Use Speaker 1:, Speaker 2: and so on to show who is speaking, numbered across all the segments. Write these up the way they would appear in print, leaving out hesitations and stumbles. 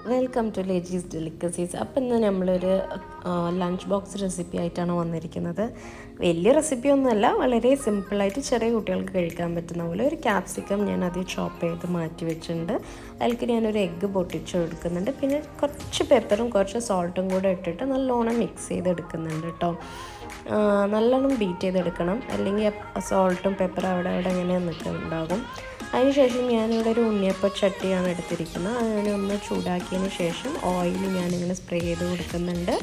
Speaker 1: Welcome to ലേജീസ് delicacies. അപ്പം ഇന്ന് നമ്മളൊരു ലഞ്ച് ബോക്സ് റെസിപ്പി ആയിട്ടാണ് വന്നിരിക്കുന്നത്. വലിയ റെസിപ്പിയൊന്നുമല്ല, വളരെ സിമ്പിളായിട്ട് ചെറിയ കുട്ടികൾക്ക് കഴിക്കാൻ പറ്റുന്ന പോലെ ഒരു ക്യാപ്സിക്കം ഞാൻ അത് ചോപ്പ് ചെയ്ത് മാറ്റി വെച്ചിട്ടുണ്ട്. അതിലേക്ക് ഞാനൊരു എഗ്ഗ് പൊട്ടിച്ചെടുക്കുന്നുണ്ട്. പിന്നെ കുറച്ച് പെപ്പറും കുറച്ച് സോൾട്ടും കൂടെ ഇട്ടിട്ട് നല്ലോണം മിക്സ് ചെയ്തെടുക്കുന്നുണ്ട് കേട്ടോ. നല്ലോണം ബീറ്റ് ചെയ്തെടുക്കണം, അല്ലെങ്കിൽ സോൾട്ടും പെപ്പറും അവിടെ ഇങ്ങനെ നിൽക്കുന്നുണ്ടാകും. അതിനുശേഷം ഞാനിവിടെ ഒരു ഉണ്ണിയപ്പ ചട്ടിയാണ് എടുത്തിരിക്കുന്നത്. അങ്ങനെ ഒന്ന് ചൂടാക്കിയതിന് ശേഷം ഓയിൽ ഞാനിങ്ങനെ സ്പ്രേ ചെയ്ത് കൊടുക്കുന്നുണ്ട്.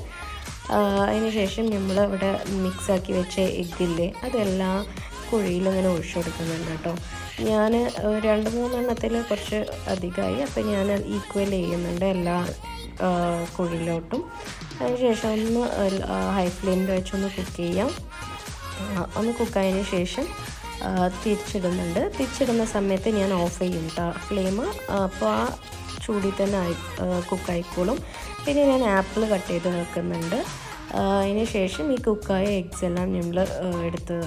Speaker 1: അതിന് ശേഷം നമ്മൾ ഇവിടെ മിക്സാക്കി വെച്ച എഗ്ഗില്ലേ അതെല്ലാം കുഴിയിലും ഇങ്ങനെ ഒഴിച്ചു കൊടുക്കുന്നുണ്ട് കേട്ടോ. ഞാൻ 2-3 കുറച്ച് അധികമായി, അപ്പോൾ ഞാൻ ഈക്വൽ ചെയ്യുന്നുണ്ട് എല്ലാ കുഴിയിലോട്ടും. അതിനുശേഷം ഒന്ന് ഹൈ ഫ്ലെയിമിൽ വെച്ചൊന്ന് കുക്ക് ചെയ്യാം. ഒന്ന് കുക്കായതിന് ശേഷം തിരിച്ചിടുന്ന സമയത്ത് ഞാൻ ഓഫ് ചെയ്യും കേട്ടോ ഫ്ലെയിം. അപ്പോൾ ആ ചൂടിൽ തന്നെ കുക്കായിക്കോളും. പിന്നെ ഞാൻ ആപ്പിൾ കട്ട് ചെയ്ത് വെക്കുന്നുണ്ട്. അതിന് ശേഷം ഈ കുക്കായ എഗ്സ് എല്ലാം നമ്മൾ എടുത്ത്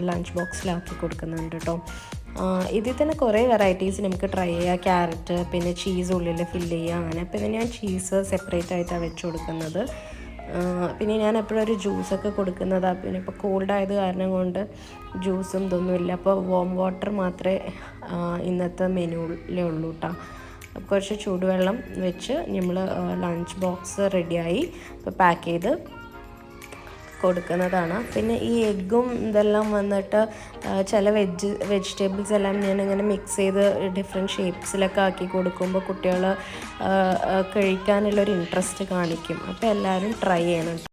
Speaker 1: ലഞ്ച് ബോക്സിലാക്കി കൊടുക്കുന്നുണ്ട് കേട്ടോ. ഇതിൽ തന്നെ കുറേ വെറൈറ്റീസ് നമുക്ക് ട്രൈ ചെയ്യാം. ക്യാരറ്റ്, പിന്നെ ചീസ് ഉള്ളിൽ ഫില്ല് ചെയ്യുക, അങ്ങനെ. പിന്നെ ഞാൻ ചീസ് സെപ്പറേറ്റ് ആയിട്ടാണ് വെച്ച് കൊടുക്കുന്നത്. പിന്നെ ഞാൻ എപ്പോഴും ഒരു ജ്യൂസൊക്കെ കൊടുക്കുന്നതാണ്. പിന്നെ ഇപ്പോൾ കോൾഡായത് കാരണം കൊണ്ട് ജ്യൂസും ഇതൊന്നുമില്ല. അപ്പോൾ വാം വാട്ടർ മാത്രമേ ഇന്നത്തെ മെനുവിലേ ഉള്ളൂ കേട്ടോ. കുറച്ച് ചൂടുവെള്ളം വെച്ച് നമ്മൾ ലഞ്ച് ബോക്സ് റെഡിയായി ഇപ്പോൾ പാക്ക് ചെയ്ത് കൊടുക്കുന്നതാണ്. പിന്നെ ഈ എഗ്ഗും ഇതെല്ലാം വന്നിട്ട് ചില വെജിറ്റബിൾസ് എല്ലാം ഞാനിങ്ങനെ മിക്സ് ചെയ്ത് ഡിഫറെൻറ്റ് ഷേപ്സിലൊക്കെ ആക്കി കൊടുക്കുമ്പോൾ കുട്ടികൾ കഴിക്കാനുള്ളൊരു ഇൻട്രസ്റ്റ് കാണിക്കും. അപ്പോൾ എല്ലാവരും ട്രൈ ചെയ്യണം.